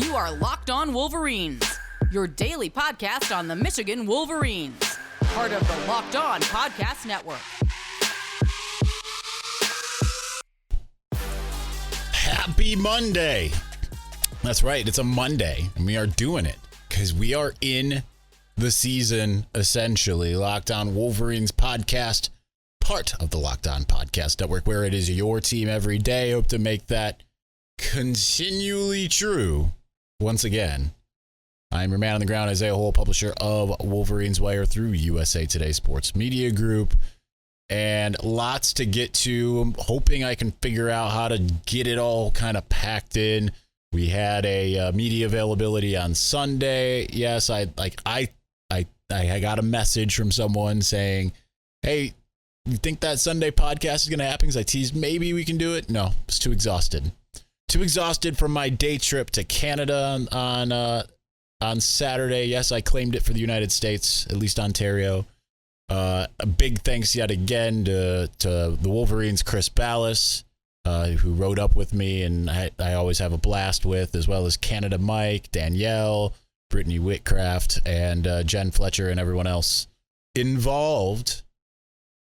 You are Locked On Wolverines, your daily podcast on the Michigan Wolverines, part of the Locked On Podcast Network. Happy Monday. That's right, it's a Monday, and we are doing it because we are in the season, essentially. Locked On Wolverines podcast, part of the Locked On Podcast Network, where it is your team every day. Hope to make that continually true. Once again, I'm your man on the ground, Isaiah Hole, publisher of Wolverines Wire through USA Today Sports Media Group. And lots to get to. I'm hoping I can figure out how to get it all kind of packed in. We had a media availability on Sunday. Yes, I got a message from someone saying, "Hey, you think that Sunday podcast is going to happen?" Because I teased maybe we can do it. No, it's too exhausted. Too exhausted from my day trip to Canada on Saturday. Yes, I claimed it for the United States, at least Ontario. A big thanks yet again to the Wolverines' Chris Ballas, who rode up with me, and I always have a blast with, as well as Canada Mike, Danielle, Brittany Whitcraft, and Jen Fletcher, and everyone else involved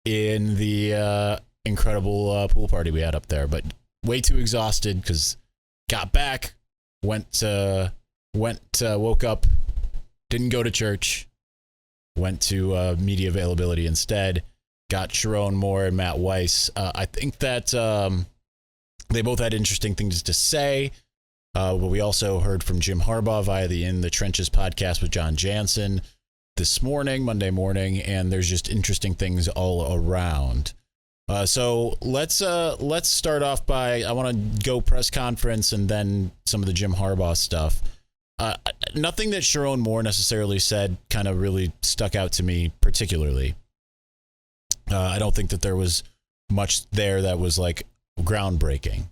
in the incredible pool party we had up there. But way too exhausted because got back, woke up, didn't go to church. Went to media availability instead. Got Sherrone Moore and Matt Weiss. I think that they both had interesting things to say. But we also heard from Jim Harbaugh via the In the Trenches podcast with Jon Jansen this morning, Monday morning, and there's just interesting things all around. So let's start off by, I want to go press conference and then some of the Jim Harbaugh stuff. Nothing that Sherrone Moore necessarily said kind of really stuck out to me particularly. I don't think that there was much there that was like groundbreaking.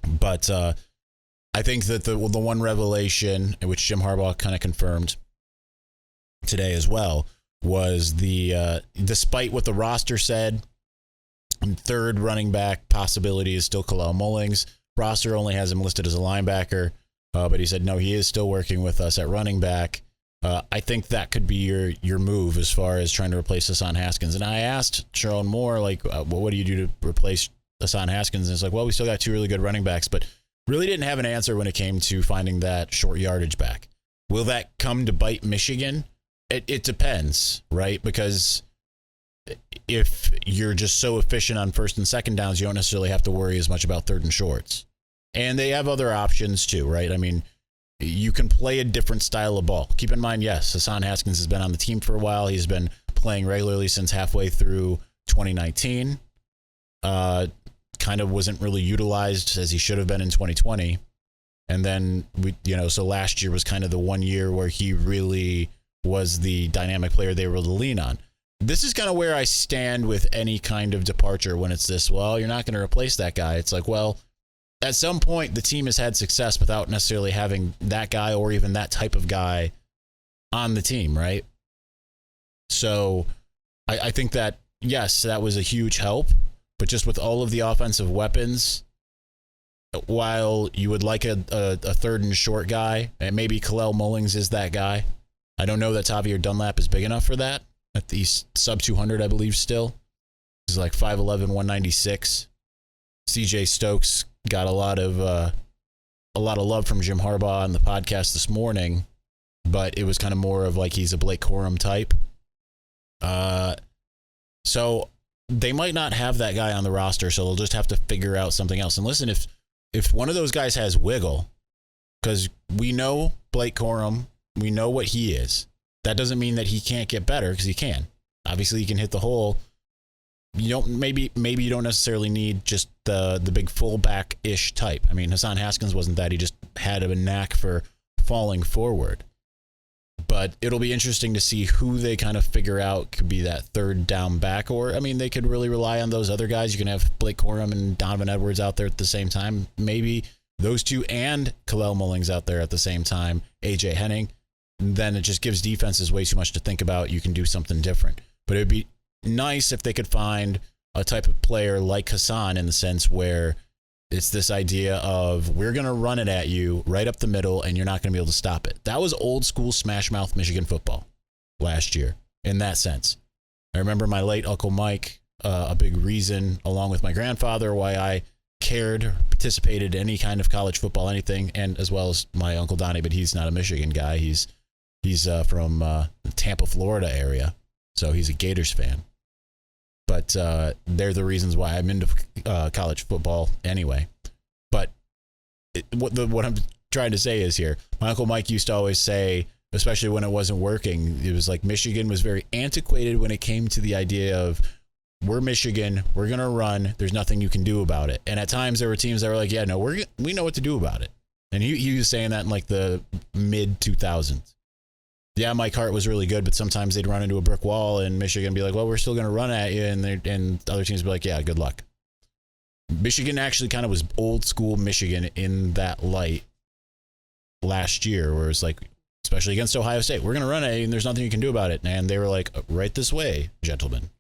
But I think that the one revelation, which Jim Harbaugh kind of confirmed today as well, was the despite what the roster said, third running back possibility is still Kalel Mullings. Roster only has him listed as a linebacker. But he said, no, he is still working with us at running back. I think that could be your move as far as trying to replace Hassan Haskins. And I asked Sherrone Moore, like, what do you do to replace Hassan Haskins? And it's like, well, we still got two really good running backs, but really didn't have an answer when it came to finding that short yardage back. Will that come to bite Michigan? It depends, right? Because if you're just so efficient on first and second downs, you don't necessarily have to worry as much about third and shorts. And they have other options too, right? I mean, you can play a different style of ball. Keep in mind, yes, Hassan Haskins has been on the team for a while. He's been playing regularly since halfway through 2019. Kind of wasn't really utilized as he should have been in 2020. And then, so last year was kind of the 1 year where he really was the dynamic player they were able to lean on. This is kind of where I stand with any kind of departure when it's this, well, you're not going to replace that guy. It's like, well, at some point, the team has had success without necessarily having that guy or even that type of guy on the team, right? So I think that, yes, that was a huge help, but just with all of the offensive weapons, while you would like a third and short guy, and maybe Kalel Mullings is that guy. I don't know that Tavier Dunlap is big enough for that. At the sub 200, I believe still. He's like 5'11", 196. CJ Stokes got a lot of love from Jim Harbaugh on the podcast this morning, but it was kind of more of like he's a Blake Corum type. So they might not have that guy on the roster, so they'll just have to figure out something else. And listen, if one of those guys has wiggle, because we know Blake Corum, we know what he is. That doesn't mean that he can't get better, because he can. Obviously, he can hit the hole. You don't maybe you don't necessarily need just the big fullback-ish type. I mean, Hassan Haskins wasn't that. He just had a knack for falling forward. But it'll be interesting to see who they kind of figure out could be that third down back. Or, I mean, they could really rely on those other guys. You can have Blake Corum and Donovan Edwards out there at the same time. Maybe those two and Kalel Mullings out there at the same time. AJ Henning. And then it just gives defenses way too much to think about. You can do something different. But it would be nice if they could find a type of player like Hassan, in the sense where It's this idea of we're going to run it at you right up the middle and you're not going to be able to stop it. That was old school smash mouth Michigan football last year in that sense. I remember my late Uncle Mike, a big reason along with my grandfather why I cared or participated in any kind of college football, anything, and as well as my Uncle Donnie, but he's not a Michigan guy. He's from the Tampa, Florida area, so he's a Gators fan. But they're the reasons why I'm into college football anyway. But what I'm trying to say is here, my Uncle Mike used to always say, especially when it wasn't working, it was like Michigan was very antiquated when it came to the idea of, we're Michigan, we're going to run, there's nothing you can do about it. And at times there were teams that were like, yeah, no, we know what to do about it. And he was saying that in like the mid 2000s. Yeah, Mike Hart was really good, but sometimes they'd run into a brick wall and Michigan be like, well, we're still going to run at you. And other teams would be like, yeah, good luck. Michigan actually kind of was old school Michigan in that light last year, where it's like, especially against Ohio State, we're going to run at you and there's nothing you can do about it. And they were like, right this way, gentlemen.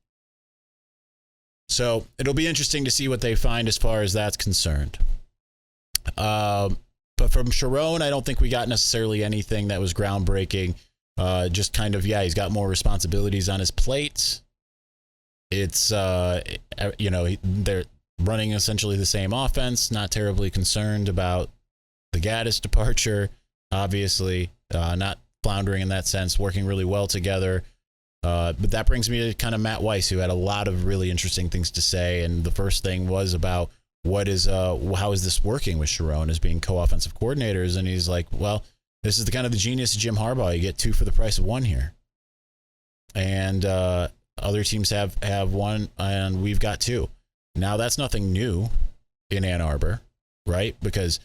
So it'll be interesting to see what they find as far as that's concerned. But from Sherrone, I don't think we got necessarily anything that was groundbreaking. Just kind of, yeah, he's got more responsibilities on his plate. It's, they're running essentially the same offense, not terribly concerned about the Gaddis departure, obviously, not floundering in that sense, working really well together. But that brings me to kind of Matt Weiss, who had a lot of really interesting things to say. And the first thing was about how is this working with Sherrone as being co-offensive coordinators? And he's like, well, this is the kind of the genius of Jim Harbaugh. You get two for the price of one here. And other teams have one, and we've got two. Now, that's nothing new in Ann Arbor, right? Because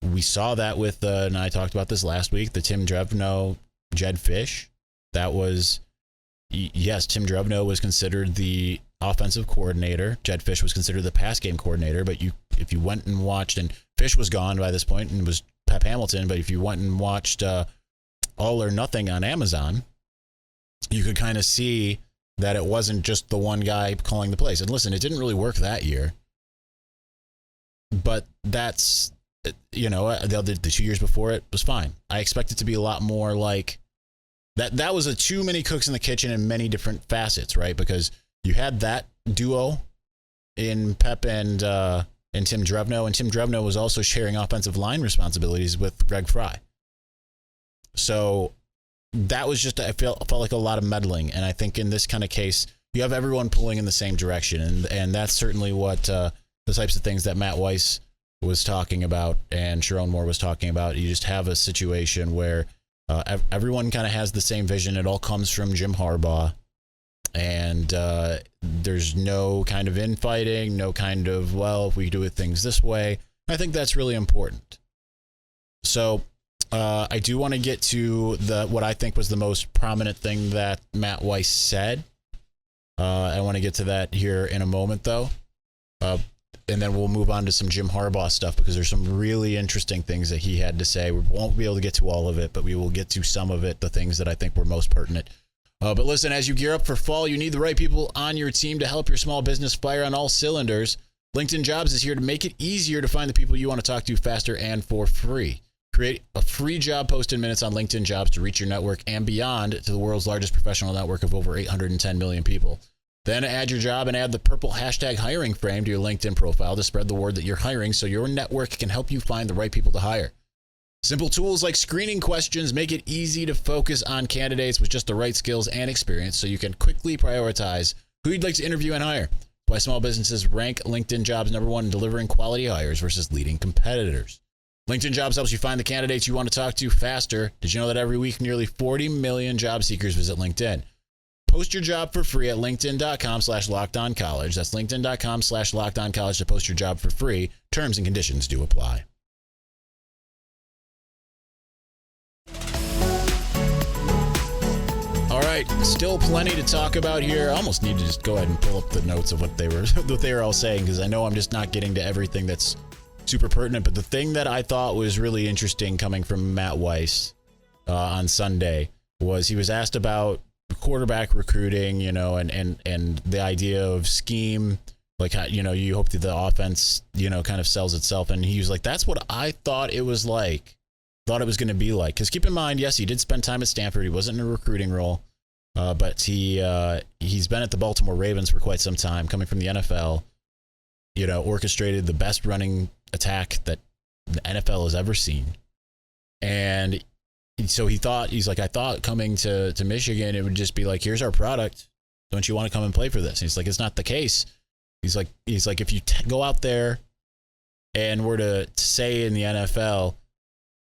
we saw that with, and I talked about this last week, the Tim Drevno, Jed Fish. That was... Yes, Tim Drevno was considered the offensive coordinator. Jed Fish was considered the pass game coordinator. But if you went and watched, and Fish was gone by this point and was Pep Hamilton, but if you went and watched All or Nothing on Amazon, you could kind of see that it wasn't just the one guy calling the plays. And listen, it didn't really work that year. But that's, the 2 years before it was fine. I expect it to be a lot more like... That was a too many cooks in the kitchen in many different facets, right? Because you had that duo in Pep and Tim Drevno, and Tim Drevno was also sharing offensive line responsibilities with Greg Fry. So that was just, I felt like a lot of meddling, and I think in this kind of case, you have everyone pulling in the same direction, and that's certainly what the types of things that Matt Weiss was talking about and Sherrone Moore was talking about. You just have a situation where everyone kind of has the same vision. It all comes from Jim Harbaugh, and there's no kind of infighting, no kind of, well, if we do it things this way. I think that's really important. So I do want to get to what I think was the most prominent thing that Matt Weiss said. I want to get to that here in a moment, though. And then we'll move on to some Jim Harbaugh stuff, because there's some really interesting things that he had to say. We won't be able to get to all of it, but we will get to some of it, the things that I think were most pertinent. But listen, as you gear up for fall, you need the right people on your team to help your small business fire on all cylinders. LinkedIn Jobs is here to make it easier to find the people you want to talk to faster and for free. Create a free job post in minutes on LinkedIn Jobs to reach your network and beyond to the world's largest professional network of over 810 million people. Then add your job and add the purple hashtag hiring frame to your LinkedIn profile to spread the word that you're hiring, so your network can help you find the right people to hire. Simple tools like screening questions make it easy to focus on candidates with just the right skills and experience, so you can quickly prioritize who you'd like to interview and hire. Why small businesses rank LinkedIn Jobs #1 in delivering quality hires versus leading competitors. LinkedIn Jobs helps you find the candidates you want to talk to faster. Did you know that every week nearly 40 million job seekers visit LinkedIn? Post your job for free at linkedin.com/lockedoncollege. That's linkedin.com/lockedoncollege to post your job for free. Terms and conditions do apply. All right, still plenty to talk about here. I almost need to just go ahead and pull up the notes of what they were all saying, because I know I'm just not getting to everything that's super pertinent. But the thing that I thought was really interesting coming from Matt Weiss on Sunday was he was asked about quarterback recruiting, and the idea of scheme Like, you hope that the offense, kind of sells itself. And he was like, that's what I thought it was like. Thought it was going to be like. Because keep in mind, yes, he did spend time at Stanford. He wasn't in a recruiting role. But he's been at the Baltimore Ravens for quite some time, coming from the NFL, orchestrated the best running attack that the NFL has ever seen. And so I thought coming to Michigan, it would just be like, here's our product. Don't you want to come and play for this? And he's like, it's not the case. He's like, if you go out there and were to say in the NFL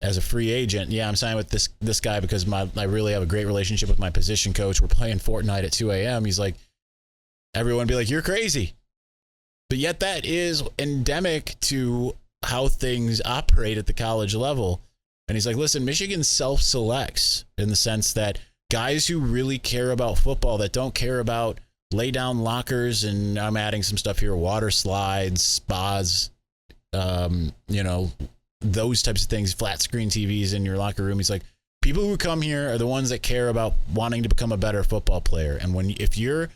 as a free agent, yeah, I'm signing with this guy because I really have a great relationship with my position coach. We're playing Fortnite at 2 a.m. He's like, everyone would be like, you're crazy. But yet that is endemic to how things operate at the college level. And he's like, listen, Michigan self-selects in the sense that guys who really care about football, that don't care about lay down lockers, and I'm adding some stuff here, water slides, spas, those types of things, flat screen TVs in your locker room. He's like, people who come here are the ones that care about wanting to become a better football player. And if you're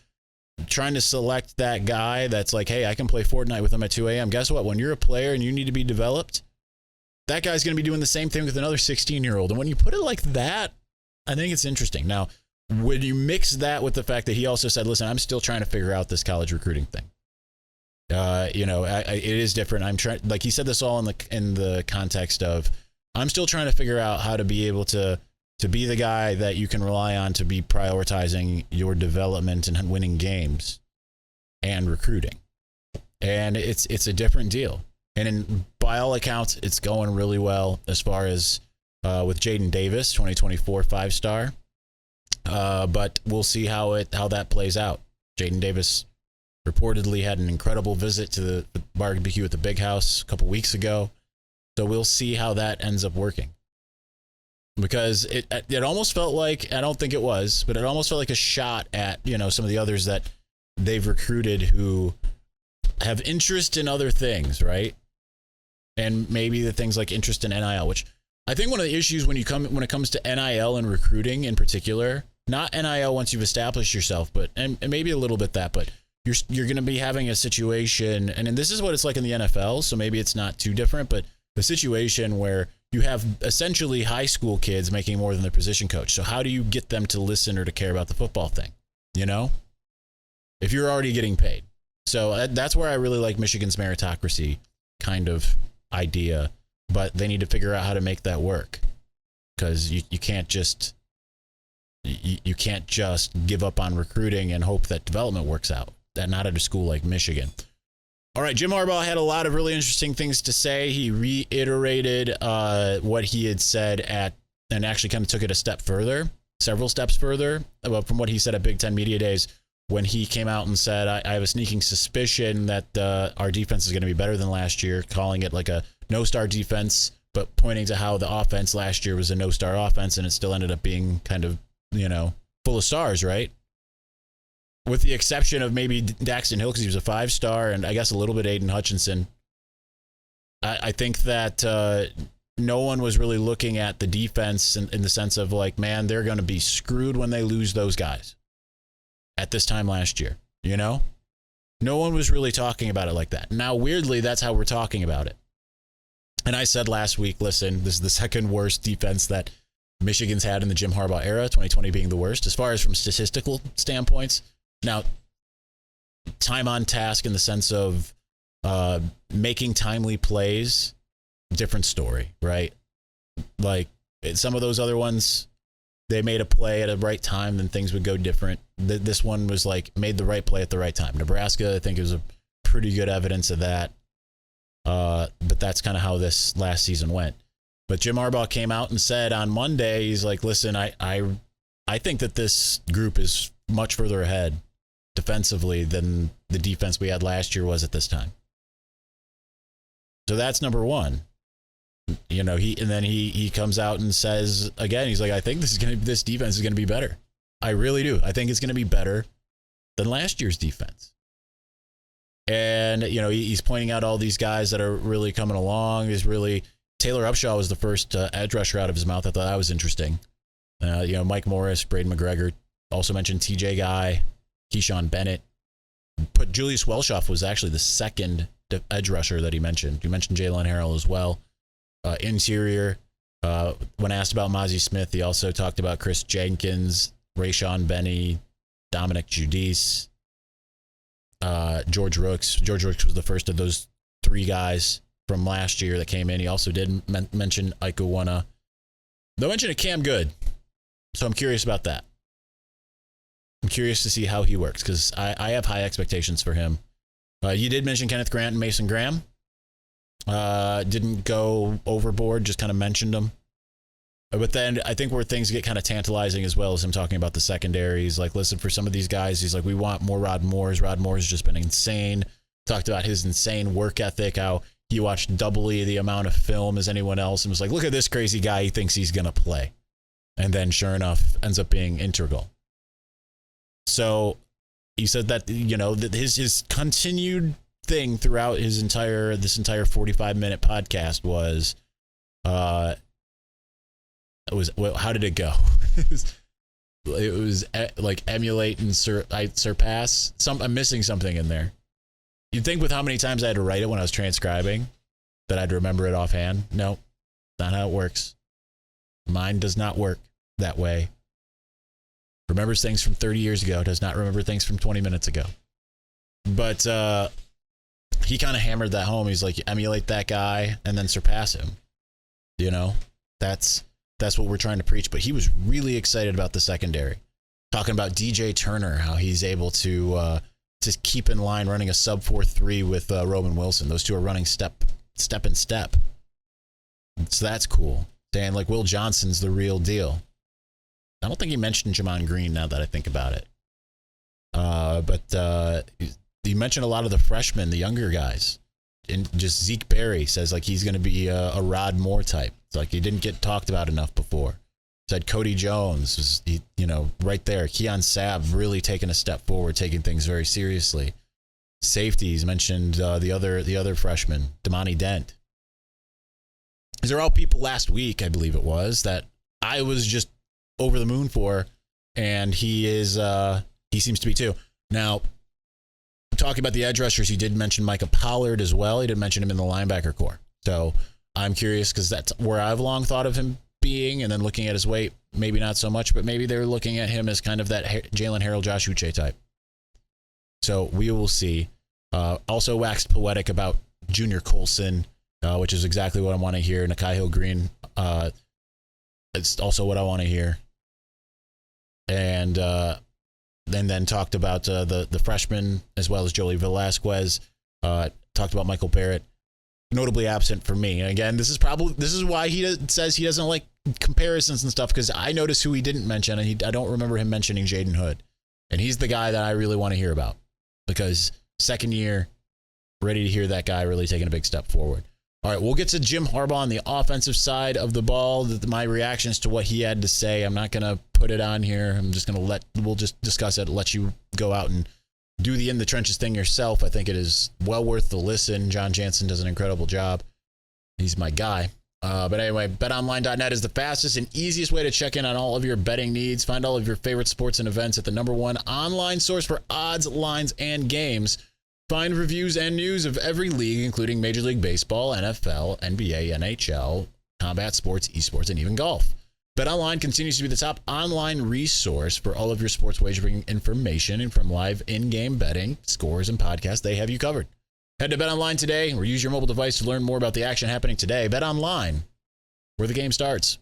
trying to select that guy that's like, hey, I can play Fortnite with him at 2 a.m. Guess what? When you're a player and you need to be developed, that guy's going to be doing the same thing with another 16-year-old. And when you put it like that, I think it's interesting. Now, when you mix that with the fact that he also said, listen, I'm still trying to figure out this college recruiting thing. It is different. I'm trying, like he said this all in the context of, I'm still trying to figure out how to be able to be the guy that you can rely on to be prioritizing your development and winning games and recruiting. And it's a different deal. And by all accounts, it's going really well as far as with Jaden Davis, 2024 5-star. But we'll see how that plays out. Jaden Davis reportedly had an incredible visit to the barbecue at the Big House a couple weeks ago. So we'll see how that ends up working. Because it almost felt like, I don't think it was, but it almost felt like a shot at, some of the others that they've recruited who have interest in other things, right? And maybe the things like interest in NIL, which I think one of the issues when it comes to NIL and recruiting in particular, not NIL once you've established yourself, but and maybe a little bit that, but you're going to be having a situation, and this is what it's like in the NFL, so maybe it's not too different, but the situation where you have essentially high school kids making more than their position coach. So how do you get them to listen or to care about the football thing? If you're already getting paid. So that's where I really like Michigan's meritocracy kind of idea, but they need to figure out how to make that work, because you can't just give up on recruiting and hope that development works out. That not at a school like Michigan. All right, Jim Harbaugh had a lot of really interesting things to say. He reiterated what he had said and actually kind of took it several steps further from what he said at Big Ten Media Days, when he came out and said, I have a sneaking suspicion that our defense is going to be better than last year, calling it like a no-star defense, but pointing to how the offense last year was a no-star offense, and it still ended up being kind of, full of stars, right? With the exception of maybe Daxton Hill, because he was a 5-star, and I guess a little bit Aiden Hutchinson. I think that no one was really looking at the defense in the sense of like, man, they're going to be screwed when they lose those guys at this time last year, No one was really talking about it like that. Now, weirdly, that's how we're talking about it. And I said last week, listen, this is the second worst defense that Michigan's had in the Jim Harbaugh era, 2020 being the worst, as far as from statistical standpoints. Now, time on task in the sense of making timely plays, different story, right? Like some of those other ones, they made a play at a right time, then things would go different. This one was like made the right play at the right time. Nebraska, I think, is a pretty good evidence of that. But that's kind of how this last season went. But Jim Harbaugh came out and said on Monday, he's like, listen, I think that this group is much further ahead defensively than the defense we had last year was at this time. So that's number one. He comes out and says again, he's like, I think this defense is going to be better. I really do. I think it's going to be better than last year's defense. And, he's pointing out all these guys that are really coming along. Taylor Upshaw was the first edge rusher out of his mouth. I thought that was interesting. Mike Morris, Braden McGregor, also mentioned TJ Guy, Keyshawn Bennett. But Julius Welshoff was actually the second edge rusher that he mentioned. You mentioned Jalen Harrell as well. Interior, when asked about Mozzie Smith, he also talked about Chris Jenkins, Rayshon Benny, Dominic Giudice, George Rooks. George Rooks was the first of those three guys from last year that came in. He also did mention Ike Iwunnah. No mention of Cam Good. So I'm curious about that. I'm curious to see how he works because I have high expectations for him. You did mention Kenneth Grant and Mason Graham. Didn't go overboard, just kind of mentioned them. But then I think where things get kind of tantalizing as well is him talking about the secondary. He's like, listen, for some of these guys, he's like, we want more Rod Moores. Rod Moores has just been insane. Talked about his insane work ethic, how he watched doubly the amount of film as anyone else and was like, look at this crazy guy. He thinks he's going to play. And then sure enough, ends up being integral. So he said that, you know, that his continued thing throughout this entire 45-minute podcast was how did it go? it was like emulate and surpass. I'm missing something in there. You'd think with how many times I had to write it when I was transcribing that I'd remember it offhand. No, not how it works. Mine does not work that way. Remembers things from 30 years ago, does not remember things from 20 minutes ago. But he kind of hammered that home. He's like, emulate that guy and then surpass him. You know, that's what we're trying to preach. But he was really excited about the secondary. Talking about DJ Turner, how he's able to keep in line running a sub 4.3 with Roman Wilson. Those two are running step and step. So that's cool. Saying like Will Johnson's the real deal. I don't think he mentioned Jamon Green now that I think about it. But he mentioned a lot of the freshmen, the younger guys. And just Zeke Berry says like he's going to be a Rod Moore type. It's like he didn't get talked about enough before. Said Cody Jones was, right there. Keon Sabb really taking a step forward, taking things very seriously. Safeties mentioned the other freshman, Damani Dent. These are all people last week, I believe it was, that I was just over the moon for, and he seems to be too. Now, talking about the edge rushers, he did mention Micah Pollard as well. He didn't mention him in the linebacker core. So I'm curious because that's where I've long thought of him being, and then looking at his weight, maybe not so much, but maybe they're looking at him as kind of that Jalen Harrell, Josh Uche type. So we will see. Also waxed poetic about Junior Colson, which is exactly what I want to hear. Nakai Hill Green, it's also what I want to hear. And then talked about the freshmen as well as Jolie Velasquez. Talked about Michael Barrett, notably absent for me. And again, this is why he says he doesn't like comparisons and stuff, because I noticed who he didn't mention, and I don't remember him mentioning Jaden Hood. And he's the guy that I really want to hear about, because second year, ready to hear that guy really taking a big step forward. All right, we'll get to Jim Harbaugh on the offensive side of the ball. My reactions to what he had to say, I'm not going to put it on here. I'm just going to we'll just discuss it, let you go out and do the in the trenches thing yourself. I think it is well worth the listen. Jon Jansen does an incredible job. He's my guy. But anyway, betonline.net is the fastest and easiest way to check in on all of your betting needs. Find all of your favorite sports and events at the #1 online source for odds, lines, and games. Find reviews and news of every league, including Major League Baseball, NFL, NBA, NHL, combat sports, esports, and even golf. BetOnline continues to be the top online resource for all of your sports wagering information, and from live in-game betting, scores, and podcasts, they have you covered. Head to BetOnline today or use your mobile device to learn more about the action happening today. BetOnline, where the game starts.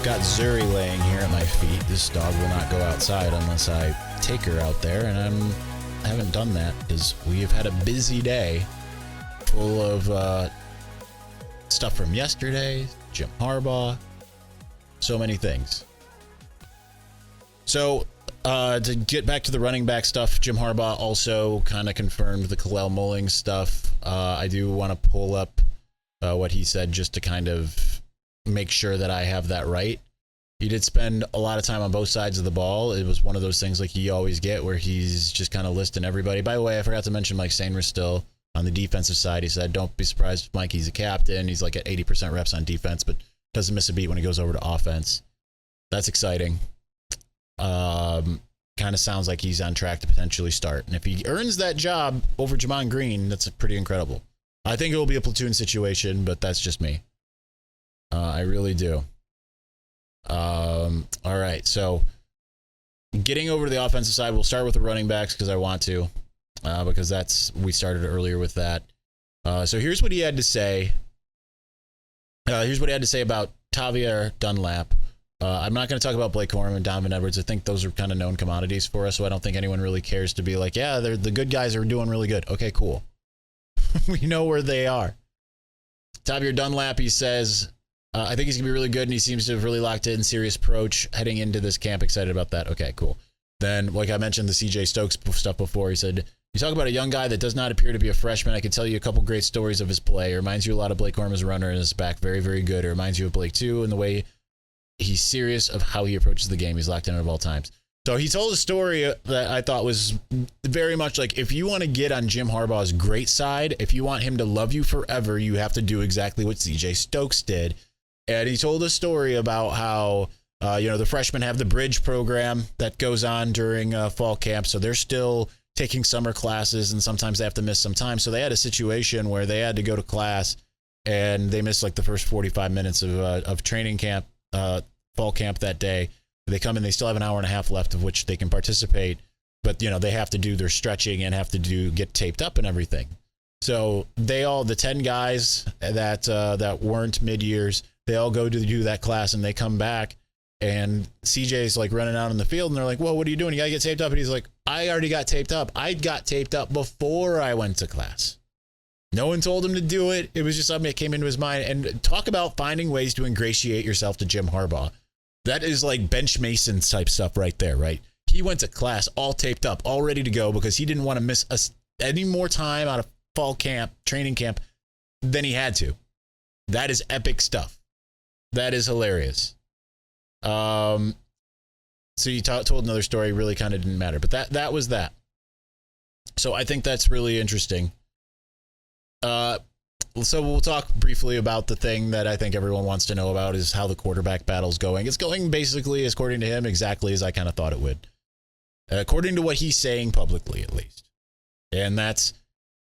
Got Zuri laying here at my feet. This dog will not go outside unless I take her out there, and I haven't done that because we have had a busy day full of stuff from yesterday, Jim Harbaugh, so many things. So to get back to the running back stuff, Jim Harbaugh also kind of confirmed the Kalel Mullings stuff. I do want to pull up what he said just to kind of make sure that I have that right. He did spend a lot of time on both sides of the ball. It was one of those things like you always get where he's just kind of listing everybody. By the way, I forgot to mention Mike Sainris still on the defensive side. He said, don't be surprised if Mikey's a captain. He's like at 80% reps on defense, but doesn't miss a beat when he goes over to offense. That's exciting. Kind of sounds like he's on track to potentially start. And if he earns that job over Jamon Green, that's pretty incredible. I think it will be a platoon situation, but that's just me. I really do. All right, so getting over to the offensive side, we'll start with the running backs because I want to, because we started earlier with that. So here's what he had to say. Here's what he had to say about Tavier Dunlap. I'm not going to talk about Blake Corum and Donovan Edwards. I think those are kind of known commodities for us, so I don't think anyone really cares to be like, yeah, the good guys are doing really good. Okay, cool. We know where they are. Tavier Dunlap, he says, I think he's going to be really good, and he seems to have really locked in serious approach heading into this camp. Excited about that. Okay, cool. Then, like I mentioned, the CJ Stokes stuff before, he said, you talk about a young guy that does not appear to be a freshman. I can tell you a couple great stories of his play. It reminds you a lot of Blake Corum as a runner and his back. Very, very good. It reminds you of Blake, too, in the way he's serious of how he approaches the game. He's locked in at all times. So he told a story that I thought was very much like, if you want to get on Jim Harbaugh's great side, if you want him to love you forever, you have to do exactly what CJ Stokes did. And he told a story about how, the freshmen have the bridge program that goes on during fall camp. So they're still taking summer classes, and sometimes they have to miss some time. So they had a situation where they had to go to class and they missed like the first 45 minutes of training camp, fall camp that day. They come in, they still have an hour and a half left of which they can participate, but they have to do their stretching and have to get taped up and everything. So the 10 guys that weren't mid-years, they all go to do that class, and they come back, and CJ's like running out in the field, and they're like, well, what are you doing? You got to get taped up. And he's like, I already got taped up. I got taped up before I went to class. No one told him to do it. It was just something that came into his mind. And talk about finding ways to ingratiate yourself to Jim Harbaugh. That is like bench Mason type stuff right there, right? He went to class all taped up, all ready to go because he didn't want to miss any more time out of fall camp, training camp than he had to. That is epic stuff. That is hilarious. So you told another story, really kind of didn't matter, but that was that. So I think that's really interesting. So we'll talk briefly about the thing that I think everyone wants to know about is how the quarterback battle's going. It's going basically, according to him, exactly as I kind of thought it would. According to what he's saying publicly, at least. And that's,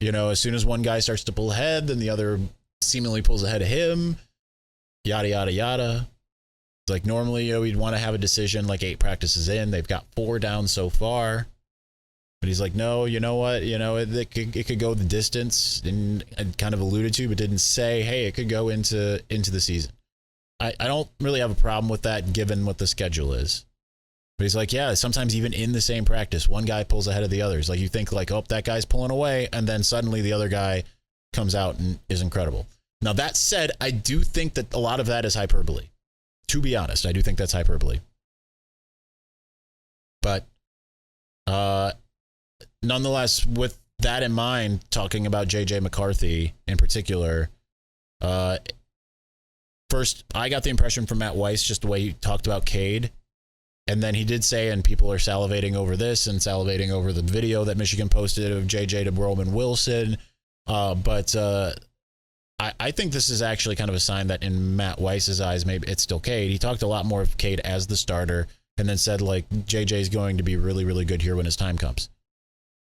as soon as one guy starts to pull ahead, then the other seemingly pulls ahead of him. Yada, yada, yada. It's like normally, we'd want to have a decision like 8 practices in. They've got 4 down so far. But he's like, no, you know what? It could go the distance, and kind of alluded to, but didn't say, hey, it could go into the season. I don't really have a problem with that given what the schedule is. But he's like, yeah, sometimes even in the same practice, one guy pulls ahead of the others. Like you think like, oh, that guy's pulling away, and then suddenly the other guy comes out and is incredible. Now, that said, I do think that a lot of that is hyperbole. To be honest, I do think that's hyperbole. But nonetheless, with that in mind, talking about J.J. McCarthy in particular, first, I got the impression from Matt Weiss, just the way he talked about Cade. And then he did say, and people are salivating over this and salivating over the video that Michigan posted of J.J. to Roman Wilson. But I think this is actually kind of a sign that in Matt Weiss's eyes, maybe it's still Cade. He talked a lot more of Cade as the starter and then said, like, J.J. is going to be really, really good here when his time comes.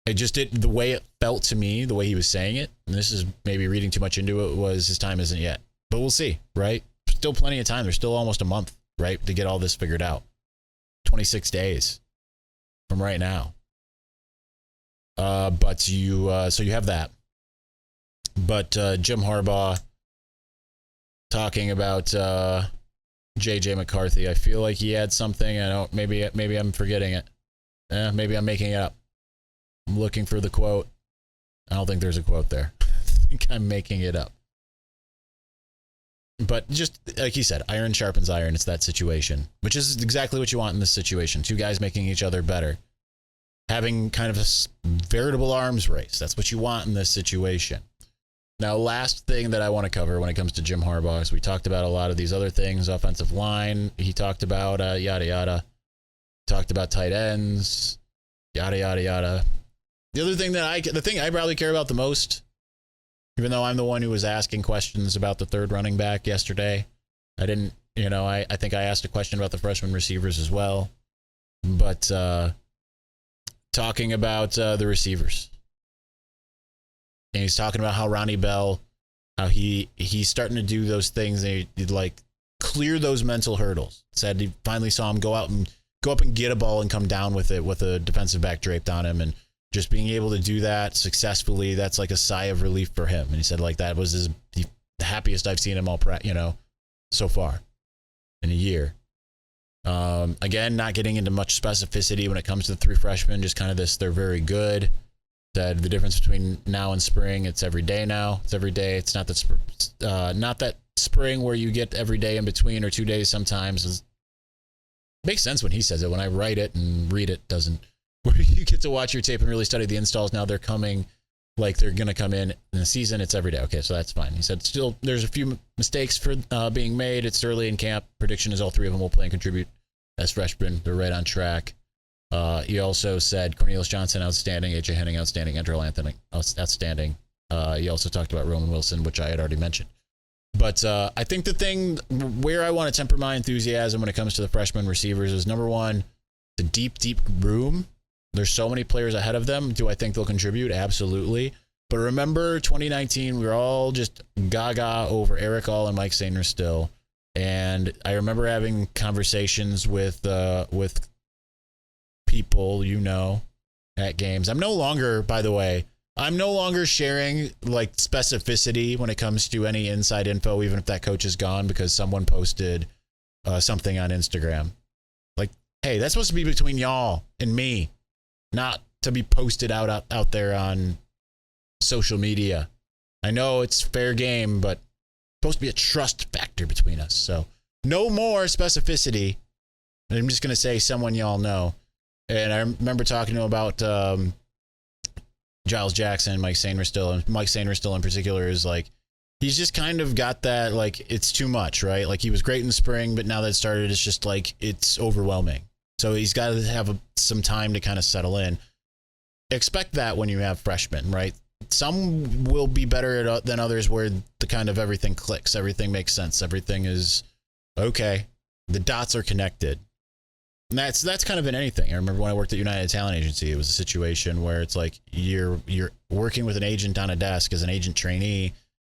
It just did the way it felt to me, the way he was saying it, and this is maybe reading too much into it, was his time isn't yet. But we'll see, right? Still plenty of time. There's still almost a month, right, to get all this figured out. 26 days from right now. But you have that. But Jim Harbaugh talking about J.J. McCarthy. I feel like he had something. I don't. Maybe I'm forgetting it. Maybe I'm making it up. I'm looking for the quote. I don't think there's a quote there. I think I'm making it up. But just like he said, iron sharpens iron. It's that situation, which is exactly what you want in this situation. 2 guys making each other better. Having kind of a veritable arms race. That's what you want in this situation. Now, last thing that I want to cover when it comes to Jim Harbaugh is we talked about a lot of these other things. Offensive line, he talked about yada, yada. Talked about tight ends, yada, yada, yada. The thing I probably care about the most, even though I'm the one who was asking questions about the third running back yesterday, I didn't You know, I think I asked a question about the freshman receivers as well. But talking about the receivers. And he's talking about how Ronnie Bell, how he's starting to do those things. And he'd like clear those mental hurdles. Said he finally saw him go up and get a ball and come down with it with a defensive back draped on him. And just being able to do that successfully, that's like a sigh of relief for him. And he said like that was the happiest I've seen him so far in a year. Again, not getting into much specificity when it comes to the three freshmen, just kind of this, they're very good. Said the difference between now and spring, it's every day now. It's every day. It's not that spring where you get every day in between or 2 days sometimes. Makes sense when he says it. When I write it and read it, doesn't. Where you get to watch your tape and really study the installs. Now they're coming like they're going to come in the season. It's every day. Okay, so that's fine. He said still there's a few mistakes for being made. It's early in camp. Prediction is all three of them will play and contribute as freshmen. They're right on track. He also said Cornelius Johnson, outstanding. A.J. Henning, outstanding. Andrew Anthony, outstanding. He also talked about Roman Wilson, which I had already mentioned. But I think the thing where I want to temper my enthusiasm when it comes to the freshman receivers is, number one, the deep room. There's so many players ahead of them. Do I think they'll contribute? Absolutely. But remember 2019, we were all just gaga over Eric All and Mike Sainer still. And I remember having conversations with people, at games. I'm no longer, by the way, sharing like specificity when it comes to any inside info, even if that coach is gone, because someone posted something on Instagram. Like, hey, that's supposed to be between y'all and me, not to be posted out there on social media. I know it's fair game, but it's supposed to be a trust factor between us. So no more specificity. I'm just going to say someone y'all know. And I remember talking to him about Giles Jackson, Mike Sainer still, and Mike Sainer still in particular is like, he's just kind of got that, like, it's too much, right? Like, he was great in the spring, but now that it started, it's just like, it's overwhelming. So he's got to have some time to kind of settle in. Expect that when you have freshmen, right? Some will be better than others where the kind of everything clicks, everything makes sense, everything is okay. The dots are connected. And that's kind of in anything. I remember when I worked at United Talent Agency, it was a situation where it's like you're working with an agent on a desk as an agent trainee,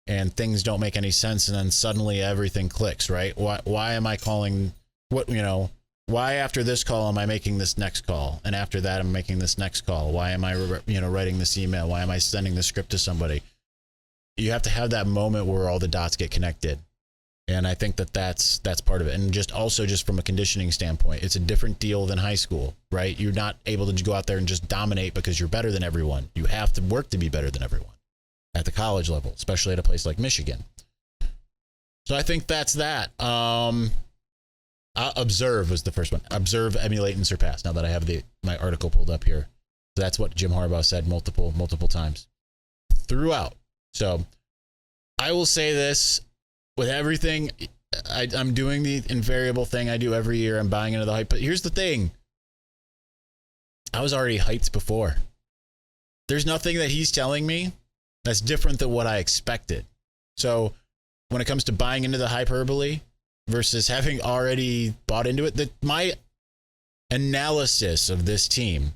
and things don't make any sense, and then suddenly everything clicks, right? Why am I calling why after this call am I making this next call, and after that I'm making this next call? Why am I writing this email? Why am I sending the script to somebody? You have to have that moment where all the dots get connected. And I think that's part of it. And just from a conditioning standpoint, it's a different deal than high school, right? You're not able to go out there and just dominate because you're better than everyone. You have to work to be better than everyone at the college level, especially at a place like Michigan. So I think that's that. Observe was the first one. Observe, emulate, and surpass. Now that I have my article pulled up here. So that's what Jim Harbaugh said multiple times throughout. So I will say this. With everything, I'm doing the invariable thing I do every year. I'm buying into the hype. But here's the thing. I was already hyped before. There's nothing that he's telling me that's different than what I expected. So when it comes to buying into the hyperbole versus having already bought into it, my analysis of this team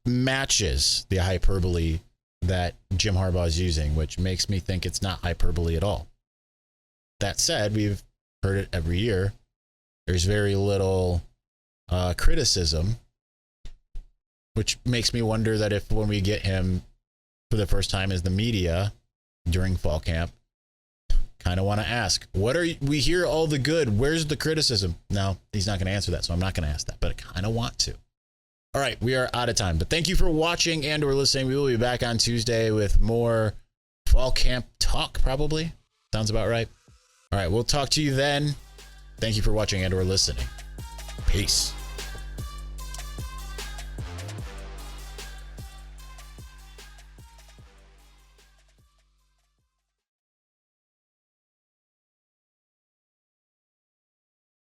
matches the hyperbole that Jim Harbaugh is using, which makes me think it's not hyperbole at all. That said, we've heard it every year. There's very little criticism, which makes me wonder that if when we get him for the first time as the media during fall camp, kind of want to ask, we hear all the good, where's the criticism? No, he's not going to answer that, so I'm not going to ask that, but I kind of want to. All right, we are out of time, but thank you for watching and or listening. We will be back on Tuesday with more fall camp talk, probably. Sounds about right. All right, we'll talk to you then. Thank you for watching and or listening. Peace.